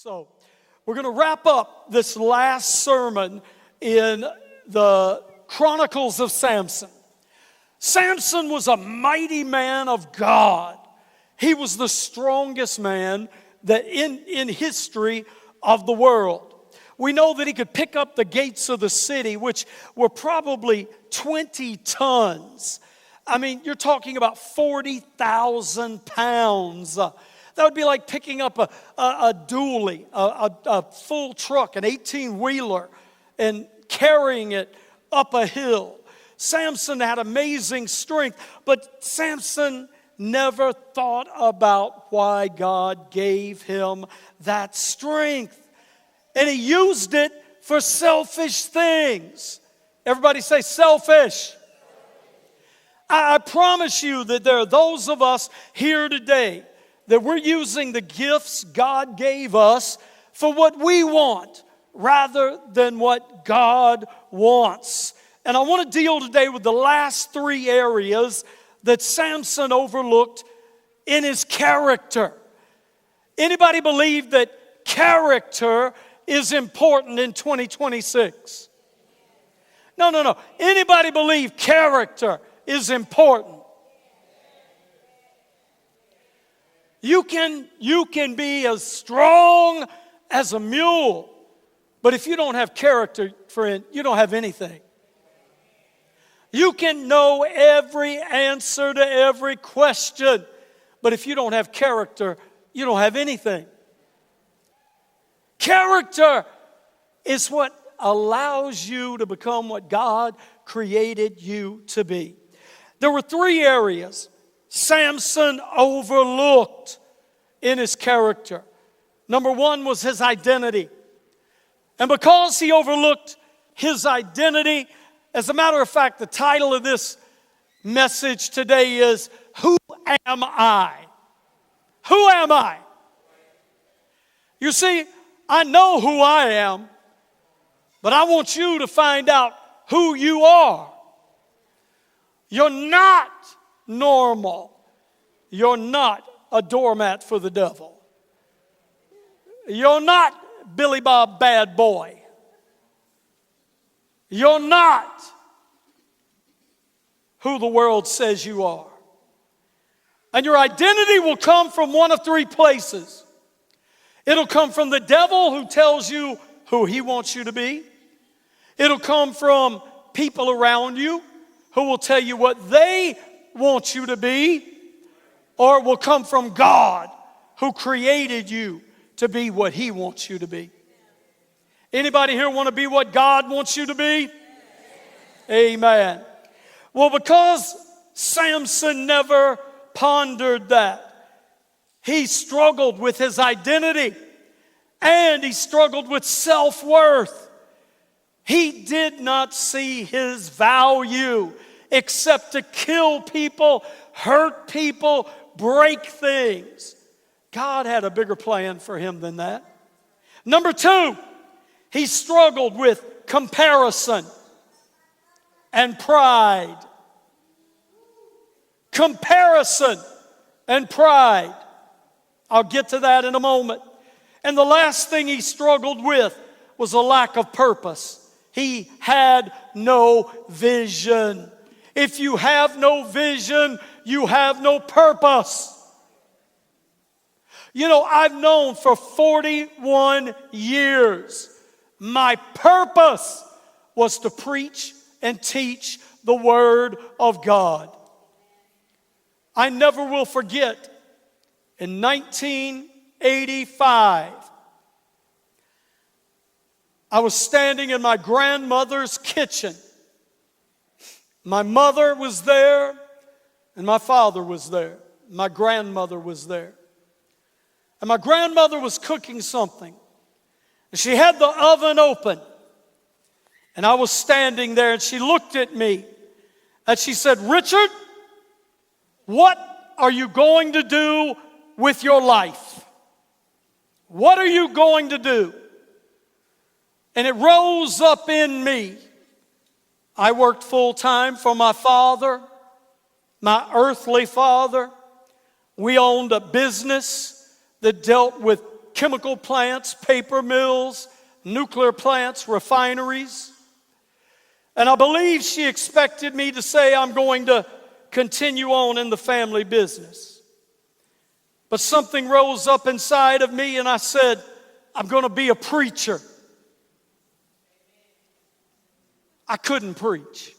So, we're going to wrap up this last sermon in the Chronicles of Samson. Samson was a mighty man of God. He was the strongest man that in history of the world. We know that he could pick up the gates of the city, which were probably 20 tons. I mean, you're talking about 40,000 pounds. That would be like picking up a dually, a full truck, an 18-wheeler, and carrying it up a hill. Samson had amazing strength, but Samson never thought about why God gave him that strength. And he used it for selfish things. Everybody say selfish. I promise you that there are those of us here today that we're using the gifts God gave us for what we want rather than what God wants. And I want to deal today with the last three areas that Samson overlooked in his character. Anybody believe that character is important in 2026? No. Anybody believe character is important? You can be as strong as a mule, but if you don't have character, friend, you don't have anything. You can know every answer to every question, but if you don't have character, you don't have anything. Character is what allows you to become what God created you to be. There were three areas Samson overlooked in his character. Number one was his identity. And because he overlooked his identity, as a matter of fact, the title of this message today is, Who Am I? Who am I? You see, I know who I am, but I want you to find out who you are. You're not normal. You're not a doormat for the devil. You're not Billy Bob Bad Boy. You're not who the world says you are. And your identity will come from one of three places. It'll come from the devil, who tells you who he wants you to be. It'll come from people around you who will tell you what they want you to be. Or it will come from God, who created you to be what he wants you to be. Anybody here want to be what God wants you to be? Amen. Well, because Samson never pondered that, he struggled with his identity and he struggled with self-worth. He did not see his value except to kill people, hurt people, break things. God had a bigger plan for him than that. Number two, he struggled with comparison and pride. Comparison and pride. I'll get to that in a moment. And the last thing he struggled with was a lack of purpose. He had no vision. If you have no vision, you have no purpose. You know, I've known for 41 years, my purpose was to preach and teach the Word of God. I never will forget, in 1985, I was standing in my grandmother's kitchen. My mother was there, and my father was there. My grandmother was there. And my grandmother was cooking something. And she had the oven open. And I was standing there, and she looked at me. And she said, "Richard, what are you going to do with your life? What are you going to do?" And it rose up in me. I worked full-time for my father, my earthly father. We owned a business that dealt with chemical plants, paper mills, nuclear plants, refineries. And I believe she expected me to say I'm going to continue on in the family business. But something rose up inside of me and I said, I'm going to be a preacher. I couldn't preach.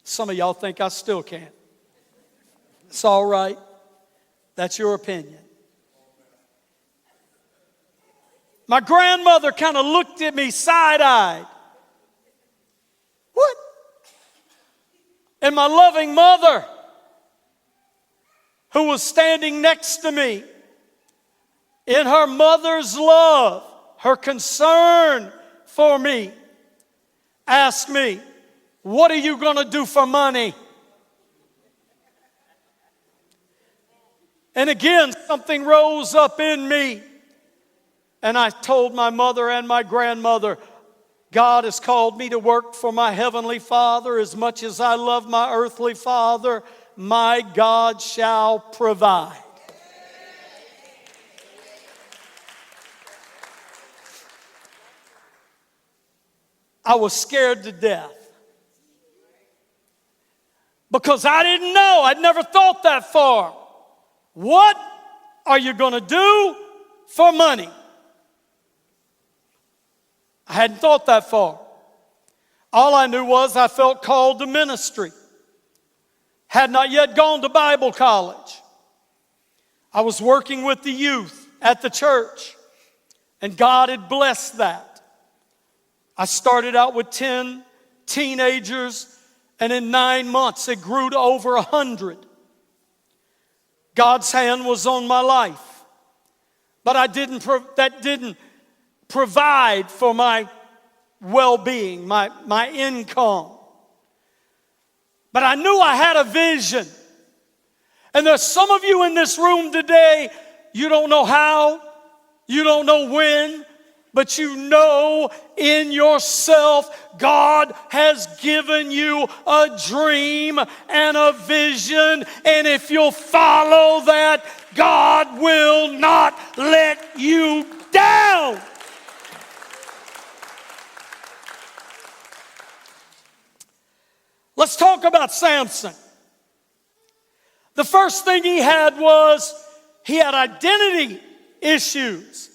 Some of y'all think I still can't. It's all right. That's your opinion. My grandmother kind of looked at me side-eyed. What? And my loving mother, who was standing next to me, in her mother's love, her concern for me, asked me, what are you going to do for money? And again, something rose up in me. And I told my mother and my grandmother, God has called me to work for my heavenly Father. As much as I love my earthly father, my God shall provide. I was scared to death. Because I didn't know. I'd never thought that far. What are you going to do for money? I hadn't thought that far. All I knew was I felt called to ministry. Had not yet gone to Bible college. I was working with the youth at the church, and God had blessed that. I started out with 10 teenagers, and in 9 months it grew to over 100. God's hand was on my life, but that didn't provide for my well-being, my income. But I knew I had a vision. And there's some of you in this room today, you don't know how, you don't know when, but you know in yourself God has given you a dream and a vision. And if you'll follow that, God will not let you down. Let's talk about Samson. The first thing he had was he had identity issues.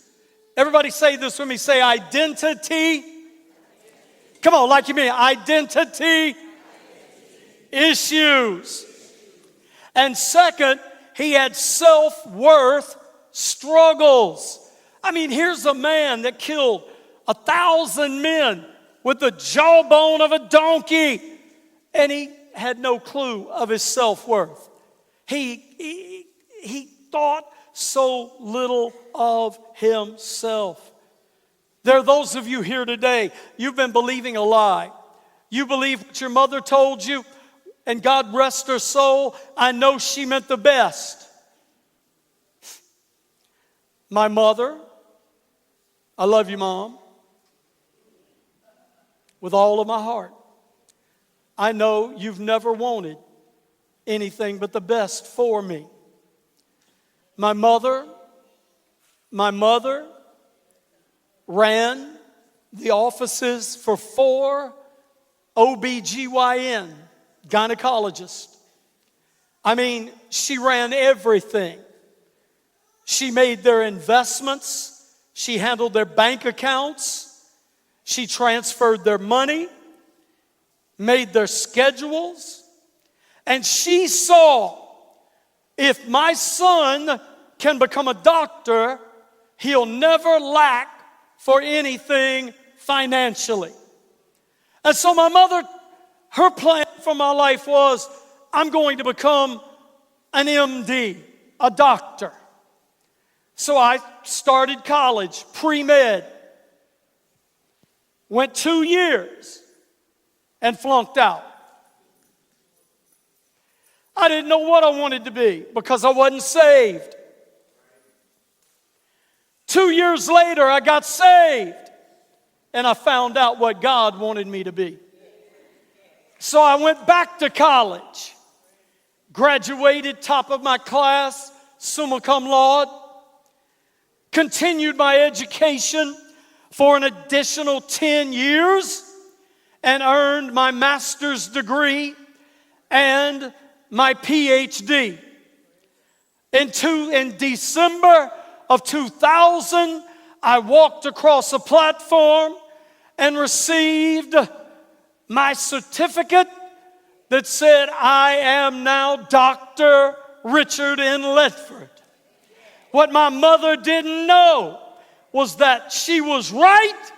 Everybody say this with me. Say identity. Come on, like you mean identity issues. And second, he had self-worth struggles. I mean, here's a man that killed 1,000 men with the jawbone of a donkey. And he had no clue of his self-worth. He thought so little of himself. There are those of you here today, you've been believing a lie. You believe what your mother told you, and God rest her soul, I know she meant the best. My mother, I love you, Mom, with all of my heart. I know you've never wanted anything but the best for me. My mother ran the offices for 4 OBGYN gynecologists. I mean, she ran everything. She made their investments. She handled their bank accounts. She transferred their money, made their schedules, and she saw, if my son can become a doctor, he'll never lack for anything financially. And so my mother, her plan for my life was, I'm going to become an MD, a doctor. So I started college, pre-med, went 2 years and flunked out. I didn't know what I wanted to be because I wasn't saved. 2 years later, I got saved and I found out what God wanted me to be. So I went back to college, graduated top of my class, summa cum laude, continued my education for an additional 10 years, and earned my master's degree and my PhD. In December of 2000, I walked across a platform and received my certificate that said, I am now Dr. Richard N. Ledford. What my mother didn't know was that she was right,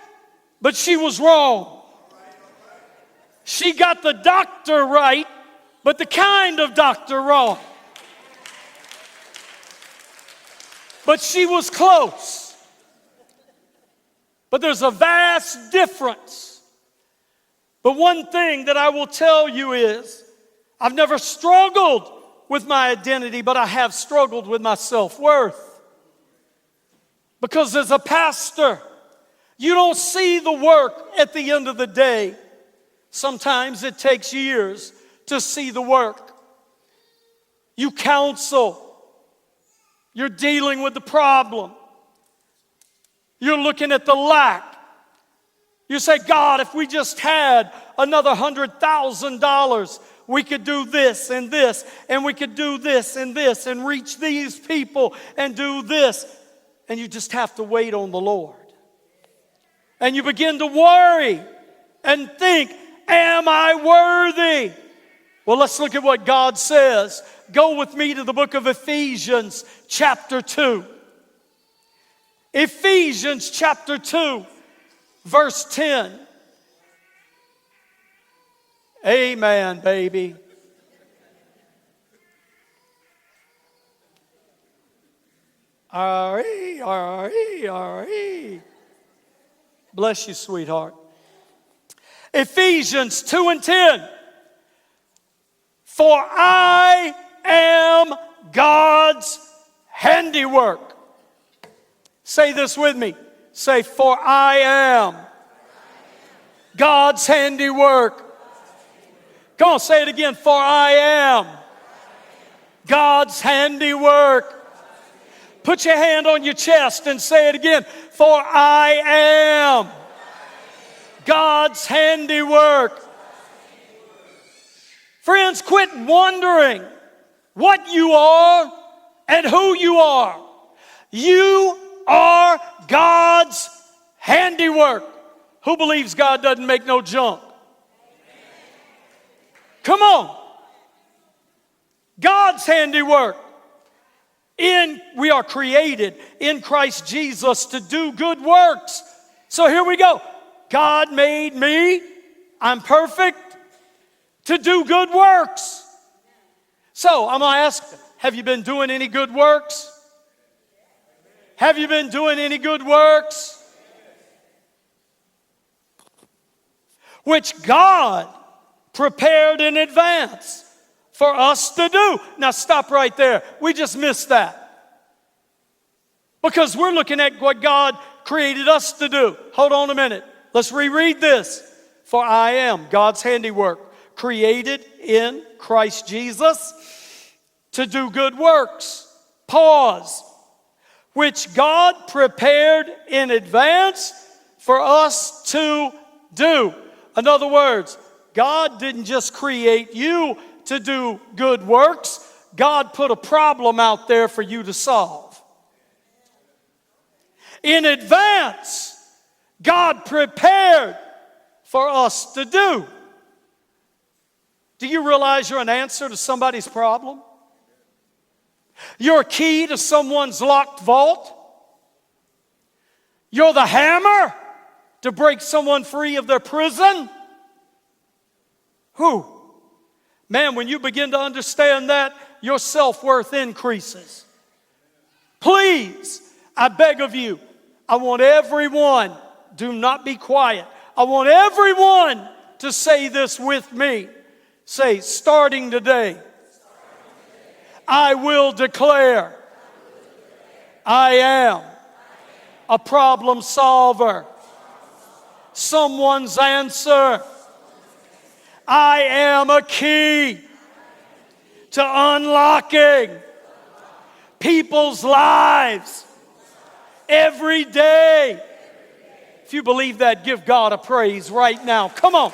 but she was wrong. She got the doctor right, but the kind of doctor wrong. But she was close. But there's a vast difference. But one thing that I will tell you is, I've never struggled with my identity, but I have struggled with my self-worth. Because as a pastor, you don't see the work at the end of the day. Sometimes it takes years to see the work. You counsel. You're dealing with the problem. You're looking at the lack. You say, God, if we just had another $100,000, we could do this, and we could do this, and reach these people, and do this. And you just have to wait on the Lord. And you begin to worry and think, am I worthy? Well, let's look at what God says. Go with me to the book of Ephesians chapter 2. Ephesians chapter 2, verse 10. Amen, baby. R-E. Bless you, sweetheart. Ephesians 2 and 10. For I am God's handiwork. Say this with me. Say, for I am God's handiwork. Come on, say it again. For I am God's handiwork. Put your hand on your chest and say it again. For I am God's handiwork. Friends, quit wondering what you are and who you are. You are God's handiwork. Who believes God doesn't make no junk? Come on. God's handiwork. We are created in Christ Jesus to do good works. So here we go. God made me, I'm perfect, to do good works. So I'm going to ask, have you been doing any good works? Have you been doing any good works? Which God prepared in advance for us to do. Now stop right there. We just missed that. Because we're looking at what God created us to do. Hold on a minute. Let's reread this. For I am God's handiwork, created in Christ Jesus to do good works. Pause. Which God prepared in advance for us to do. In other words, God didn't just create you to do good works. God put a problem out there for you to solve. In advance, God prepared for us to do. Do you realize you're an answer to somebody's problem? You're a key to someone's locked vault. You're the hammer to break someone free of their prison. Who? Man, when you begin to understand that, your self-worth increases. Please, I beg of you, I want everyone, do not be quiet. I want everyone to say this with me. Say, starting today, I will declare I am a problem solver. Someone's answer. I am a key to unlocking people's lives Every day. If you believe that, give God a praise right now. Come on.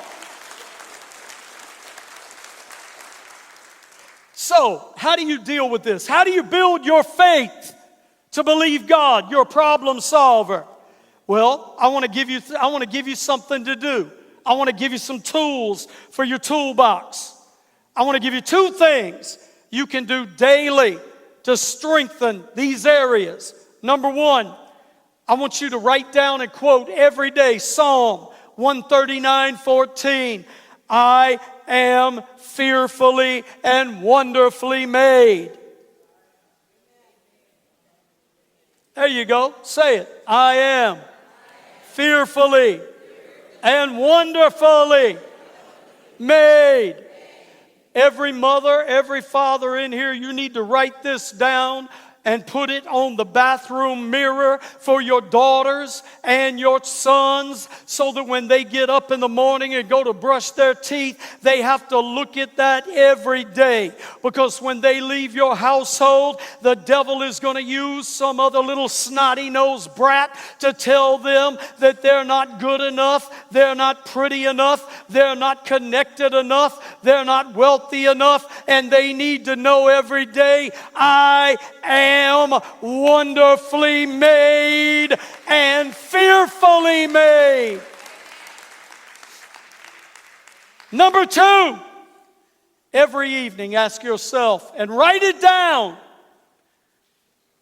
So, how do you deal with this? How do you build your faith to believe God, your problem solver? Well, I want to give you something to do. I want to give you some tools for your toolbox. I want to give you two things you can do daily to strengthen these areas. Number one, I want you to write down and quote every day Psalm 139:14. I am fearfully and wonderfully made. There you go. Say it. I am fearfully and wonderfully made. Every mother, every father in here, you need to write this down and put it on the bathroom mirror for your daughters and your sons, so that when they get up in the morning and go to brush their teeth, they have to look at that every day. Because when they leave your household, the devil is going to use some other little snotty-nosed brat to tell them that they're not good enough, they're not pretty enough, they're not connected enough, they're not wealthy enough, and they need to know every day, I am wonderfully made and fearfully made. Number two, every evening ask yourself and write it down.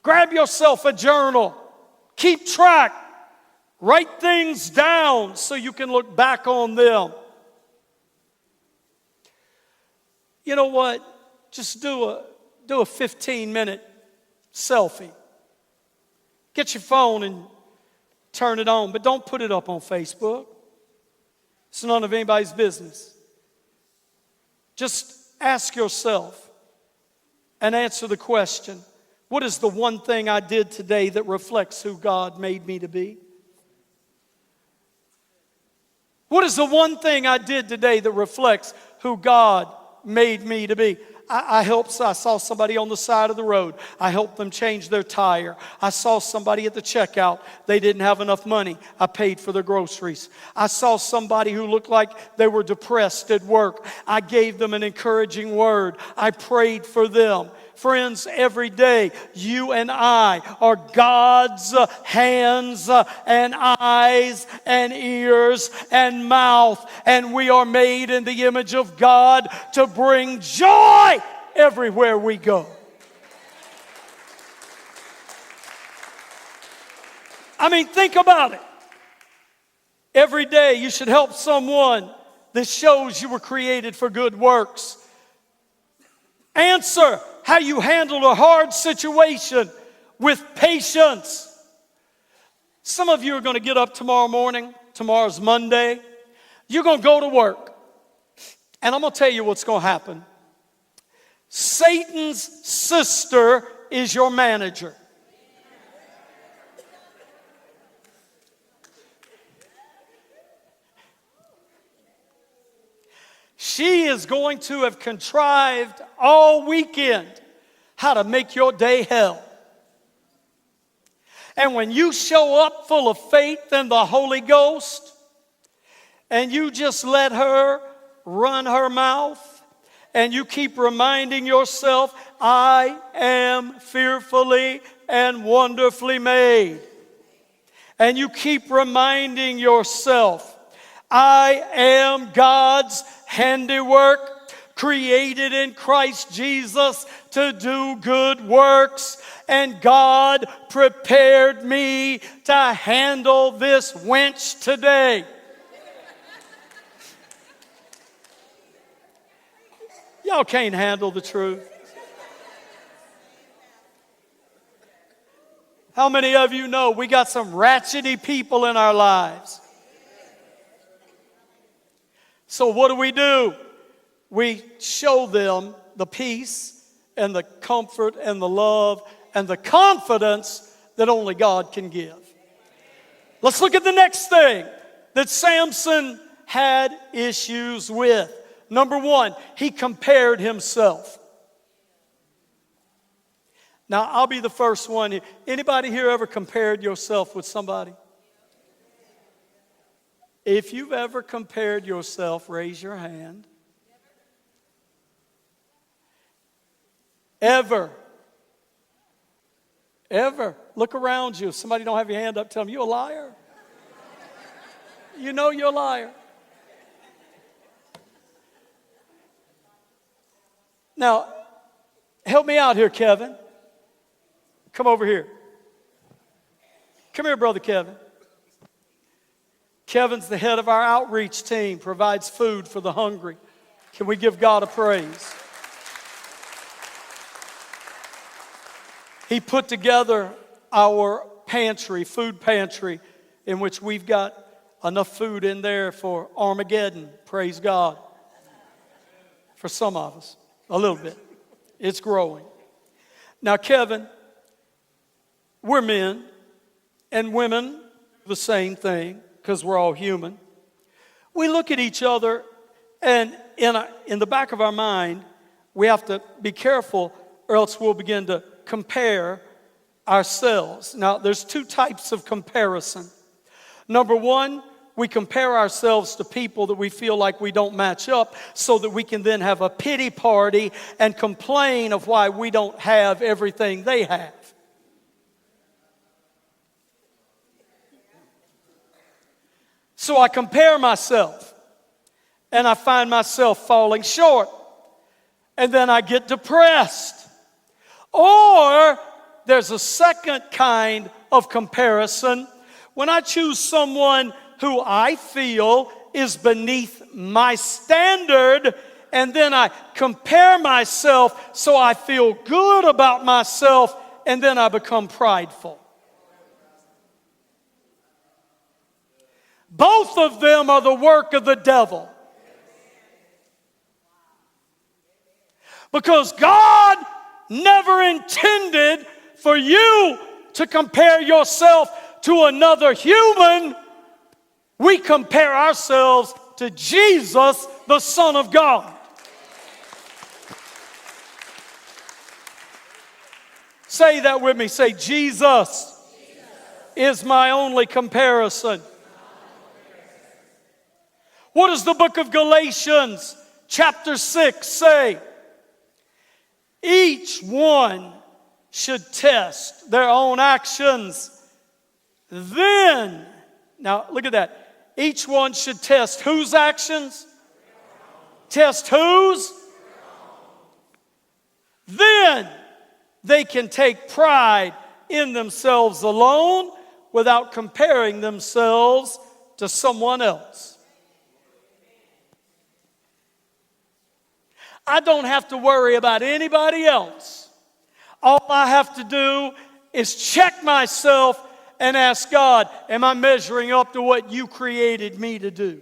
Grab yourself a journal. Keep track. Write things down so you can look back on them. You know what? Just do a 15-minute selfie. Get your phone and turn it on, but don't put it up on Facebook. It's none of anybody's business. Just ask yourself and answer the question, what is the one thing I did today that reflects who God made me to be? What is the one thing I did today that reflects who God made me to be? I saw somebody on the side of the road. I helped them change their tire. I saw somebody at the checkout. They didn't have enough money. I paid for their groceries. I saw somebody who looked like they were depressed at work. I gave them an encouraging word. I prayed for them. Friends, every day, you and I are God's hands and eyes and ears and mouth, and we are made in the image of God to bring joy everywhere we go. I mean, think about it. Every day you should help someone. This shows you were created for good works. Answer how you handled a hard situation with patience. Some of you are going to get up tomorrow morning. Tomorrow's Monday. You're going to go to work. And I'm going to tell you what's going to happen. Satan's sister is your manager. She is going to have contrived all weekend how to make your day hell. And when you show up full of faith in the Holy Ghost, and you just let her run her mouth, and you keep reminding yourself, I am fearfully and wonderfully made. And you keep reminding yourself, I am God's handiwork, created in Christ Jesus to do good works. And God prepared me to handle this wench today. Y'all can't handle the truth. How many of you know we got some ratchety people in our lives? So what do? We show them the peace and the comfort and the love and the confidence that only God can give. Let's look at the next thing that Samson had issues with. Number one, he compared himself. Now, I'll be the first one. Anybody here ever compared yourself with somebody? If you've ever compared yourself, raise your hand. Ever. Look around you. If somebody don't have your hand up, tell them, you a liar. You know you're a liar. Now, help me out here, Kevin. Come over here. Come here, Brother Kevin. Kevin's the head of our outreach team, provides food for the hungry. Can we give God a praise? He put together our pantry, food pantry, in which we've got enough food in there for Armageddon. Praise God. For some of us, a little bit. It's growing. Now, Kevin, we're men and women, the same thing, because we're all human. We look at each other, and in the back of our mind, we have to be careful, or else we'll begin to compare ourselves. Now, there's two types of comparison. Number one, we compare ourselves to people that we feel like we don't match up, so that we can then have a pity party and complain of why we don't have everything they have. So I compare myself, and I find myself falling short, and then I get depressed. Or there's a second kind of comparison when I choose someone who I feel is beneath my standard, and then I compare myself so I feel good about myself, and then I become prideful. Both of them are the work of the devil. Because God never intended for you to compare yourself to another human. We compare ourselves to Jesus, the Son of God. Say that with me. Say, Jesus is my only comparison. What does the book of Galatians chapter 6 say? Each one should test their own actions. Then, now look at that. Each one should test whose actions? Test whose? Then they can take pride in themselves alone without comparing themselves to someone else. I don't have to worry about anybody else. All I have to do is check myself and ask God, am I measuring up to what you created me to do?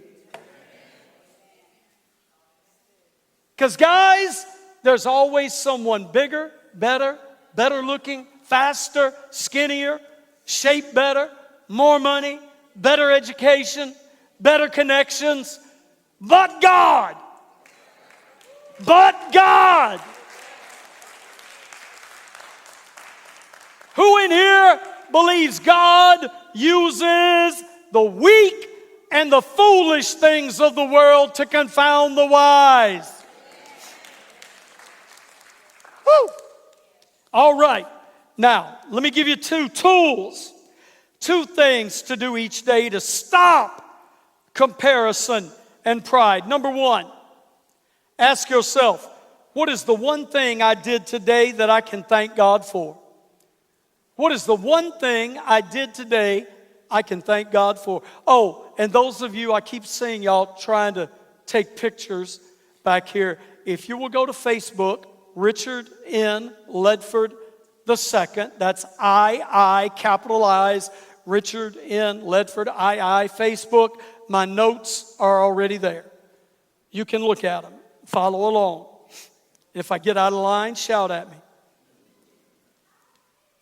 Because guys, there's always someone bigger, better looking, faster, skinnier, shaped better, more money, better education, better connections. But God. But God. Who in here believes God uses the weak and the foolish things of the world to confound the wise? Woo! All right. Now, let me give you two tools, two things to do each day to stop comparison and pride. Number one, ask yourself, what is the one thing I did today that I can thank God for? What is the one thing I did today I can thank God for? Oh, and those of you, I keep seeing y'all trying to take pictures back here. If you will go to Facebook, Richard N. Ledford II, that's I, capital I's, Richard N. Ledford, I, Facebook. My notes are already there. You can look at them. Follow along. If I get out of line, shout at me.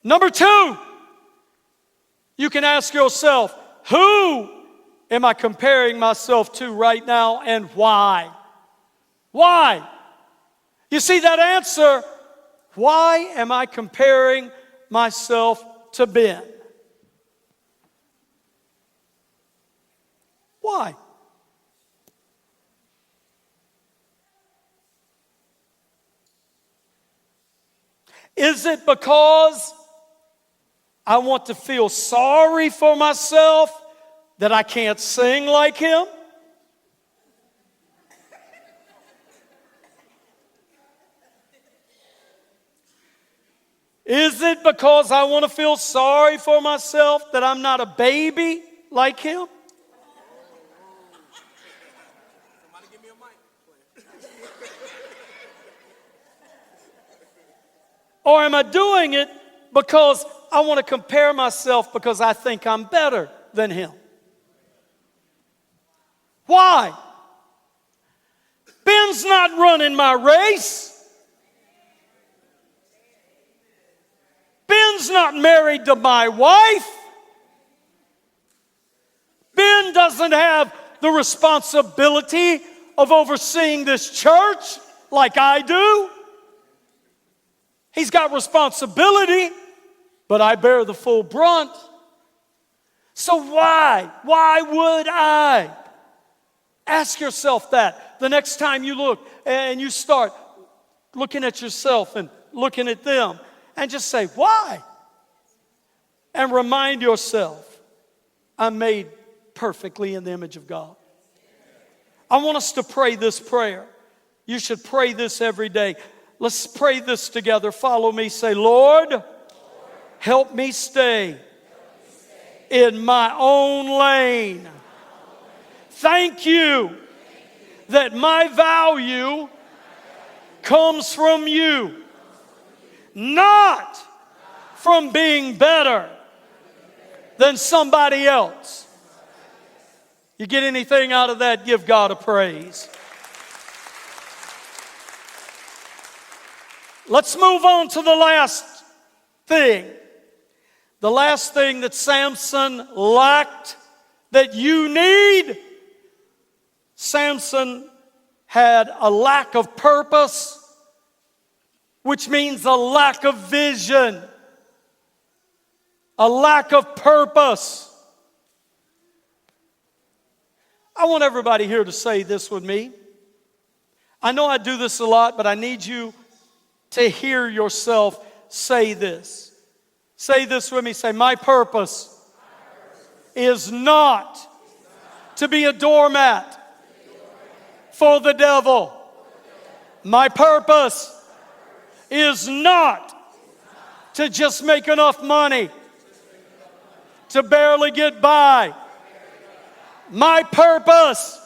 Number two, you can ask yourself, who am I comparing myself to right now and why? Why? You see, that answer Why am I comparing myself to Ben? Why? Is it because I want to feel sorry for myself that I can't sing like him? Is it because I want to feel sorry for myself that I'm not a baby like him? Somebody give me a mic. Or am I doing it because I want to compare myself because I think I'm better than him? Why? Ben's not running my race. Ben's not married to my wife. Ben doesn't have the responsibility of overseeing this church like I do. He's got responsibility, but I bear the full brunt. So why? Why would I? Ask yourself that the next time you look and you start looking at yourself and looking at them, and just say, why? And remind yourself, I'm made perfectly in the image of God. I want us to pray this prayer. You should pray this every day. Let's pray this together. Follow me. Say, Lord, help me stay in my own lane. Thank you that my value comes from you, not from being better than somebody else. You get anything out of that? Give God a praise. Let's move on to the last thing. The last thing that Samson lacked that you need. Samson had a lack of purpose, which means a lack of vision, a lack of purpose. I want everybody here to say this with me. I know I do this a lot, but I need you to hear yourself say this. Say this with me. Say, my purpose is not to be a doormat for the devil. My purpose is not to just make enough money to barely get by. My purpose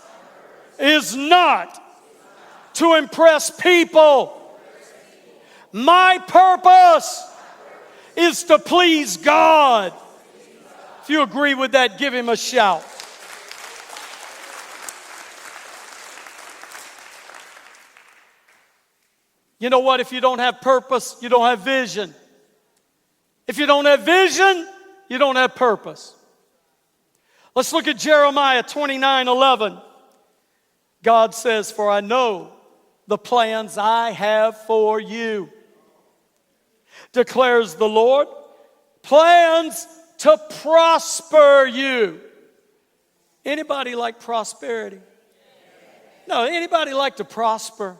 is not to impress people. My purpose is to please God. If you agree with that, give him a shout. You know what? If you don't have purpose, you don't have vision. If you don't have vision, you don't have purpose. Let's look at Jeremiah 29:11. God says, for I know the plans I have for you, declares the Lord, plans to prosper you. Anybody like prosperity? No, anybody like to prosper?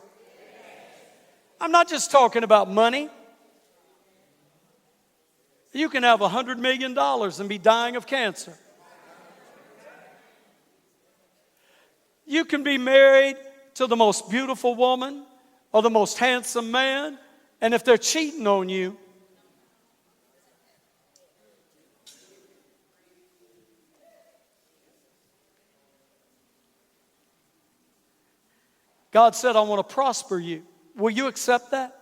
I'm not just talking about money. You can have $100 million and be dying of cancer. You can be married to the most beautiful woman or the most handsome man, and if they're cheating on you, God said, I want to prosper you. Will you accept that?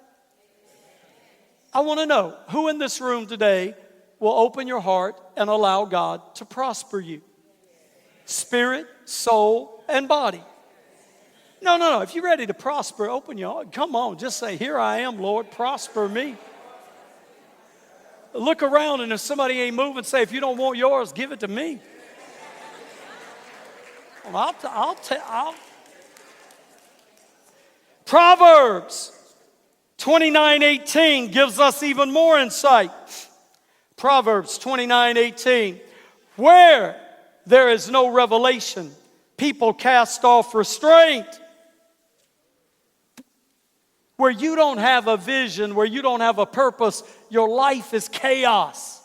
I want to know who in this room today will open your heart and allow God to prosper you. Spirit, soul, and body. No. If you're ready to prosper, open your heart. Come on, just say, here I am, Lord, prosper me. Look around, and if somebody ain't moving, say, if you don't want yours, give it to me. Well, I'll Proverbs 29:18 gives us even more insight. Proverbs 29:18. Where there is no revelation, people cast off restraint. Where you don't have a vision, where you don't have a purpose, your life is chaos.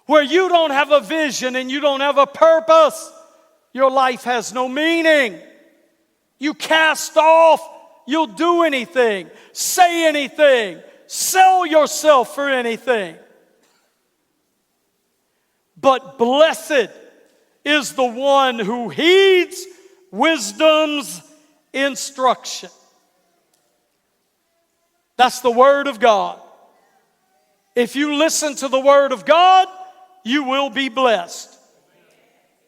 Where you don't have a vision and you don't have a purpose, your life has no meaning. You cast off, you'll do anything, say anything, sell yourself for anything. But blessed is the one who heeds wisdom's instruction. That's the Word of God. If you listen to the Word of God, you will be blessed.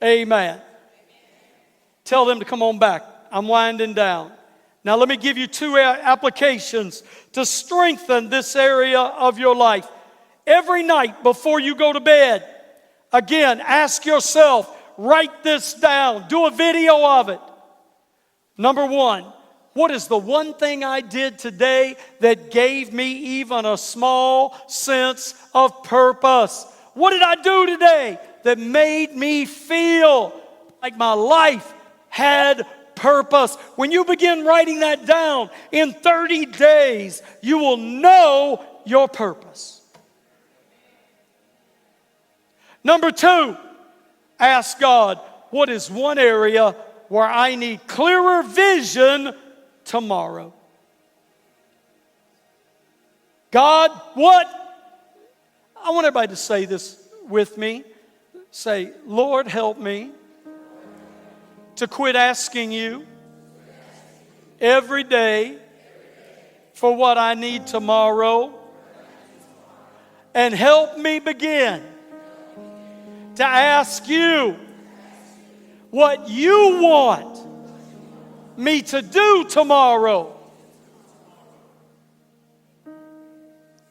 Amen. Tell them to come on back. I'm winding down. Now let me give you two applications to strengthen this area of your life. Every night before you go to bed, again, ask yourself, write this down, do a video of it. Number one, what is the one thing I did today that gave me even a small sense of purpose? What did I do today that made me feel like my life had purpose? When you begin writing that down, in 30 days, you will know your purpose. Number two, ask God, what is one area where I need clearer vision tomorrow? God, what? I want everybody to say this with me. Say, Lord, help me to quit asking you every day for what I need tomorrow, and help me begin to ask you what you want me to do tomorrow.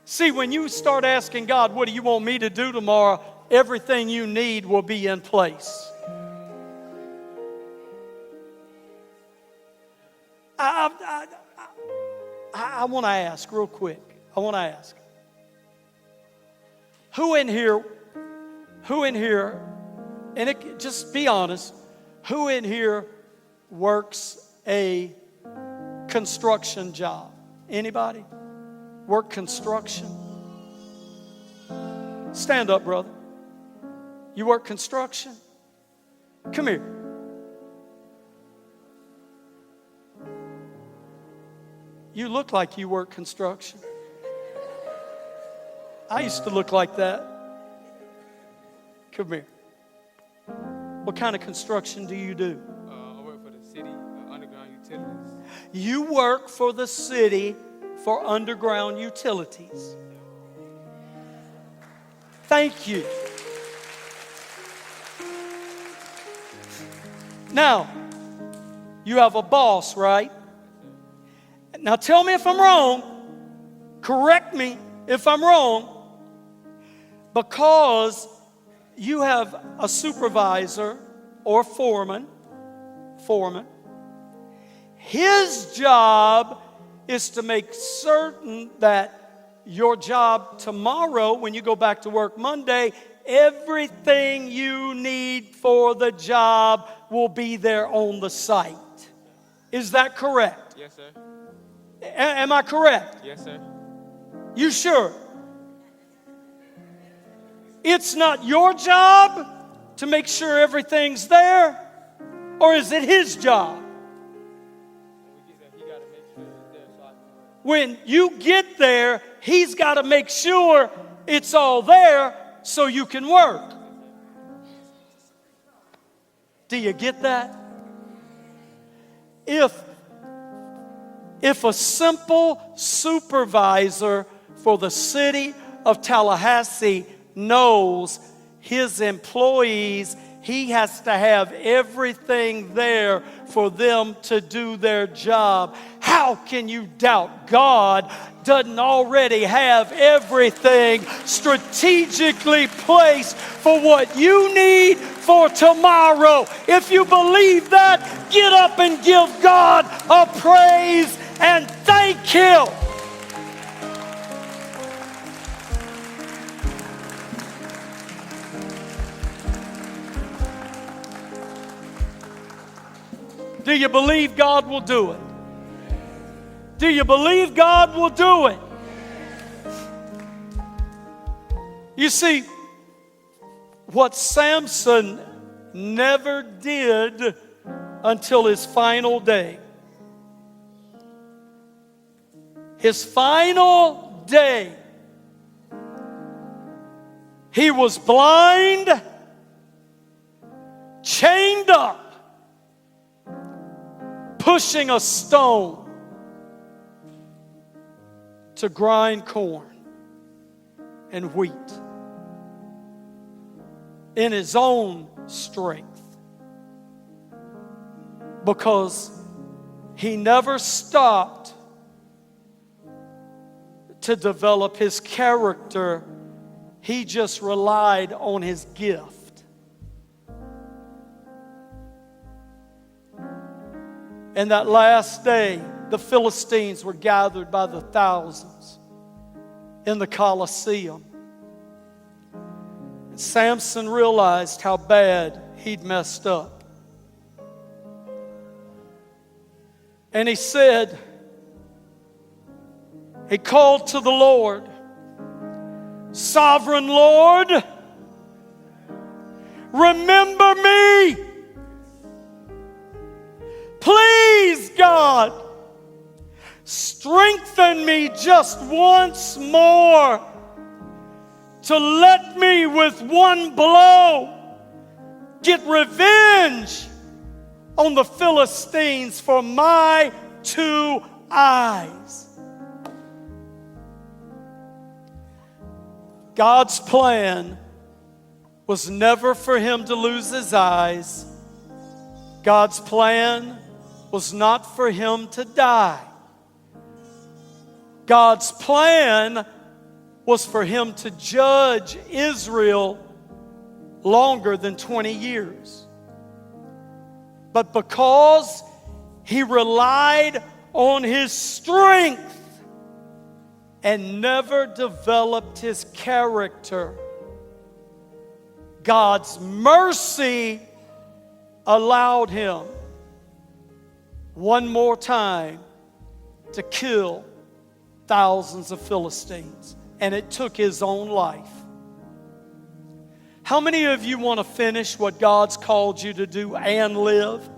See, when you start asking God, what do you want me to do tomorrow, everything you need will be in place. I want to ask real quick. Who in here, and just be honest, who in here works a construction job? Anybody? Work construction? Stand up, brother. You work construction? Come here. You look like you work construction. I used to look like that. Come here. What kind of construction do you do? I work for the city, underground utilities. You work for the city for underground utilities. Thank you. Now, you have a boss, right? Now tell me if I'm wrong. Correct me if I'm wrong. Because you have a supervisor or foreman. His job is to make certain that your job tomorrow, when you go back to work Monday, everything you need for the job will be there on the site. Is that correct? Yes, sir. Am I correct? Yes, sir. You sure? It's not your job to make sure everything's there, or is it his job? When you get there, he's got to make sure it's all there so you can work. Do you get that? If a simple supervisor for the city of Tallahassee knows his employees, he has to have everything there for them to do their job. How can you doubt God doesn't already have everything strategically placed for what you need for tomorrow. If you believe that, get up and give God a praise and thank Him. Do you believe God will do it? Do you believe God will do it? You see, what Samson never did until his final day. His final day, he was blind, chained up, pushing a stone to grind corn and wheat in his own strength, because he never stopped to develop his character. He just relied on his gift. And that last day, the Philistines were gathered by the thousands in the Colosseum. And Samson realized how bad he'd messed up. And he said, he called to the Lord, "Sovereign Lord, remember me. Please, God, strengthen me just once more to let me with one blow get revenge on the Philistines for my 2 eyes." God's plan was never for him to lose his eyes. God's plan was not for him to die. God's plan was for him to judge Israel longer than 20 years. But because he relied on his strength and never developed his character, God's mercy allowed him one more time to kill thousands of Philistines. And it took his own life. How many of you want to finish what God's called you to do and live?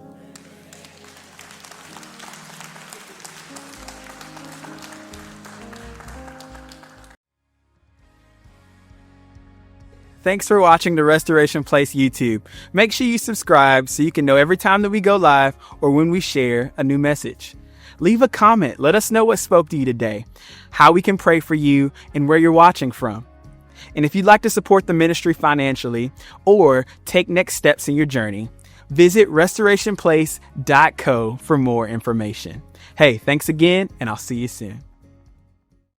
Thanks for watching the Restoration Place YouTube. Make sure you subscribe so you can know every time that we go live or when we share a new message. Leave a comment. Let us know what spoke to you today, how we can pray for you, and where you're watching from. And if you'd like to support the ministry financially or take next steps in your journey, visit restorationplace.co for more information. Hey, thanks again, and I'll see you soon.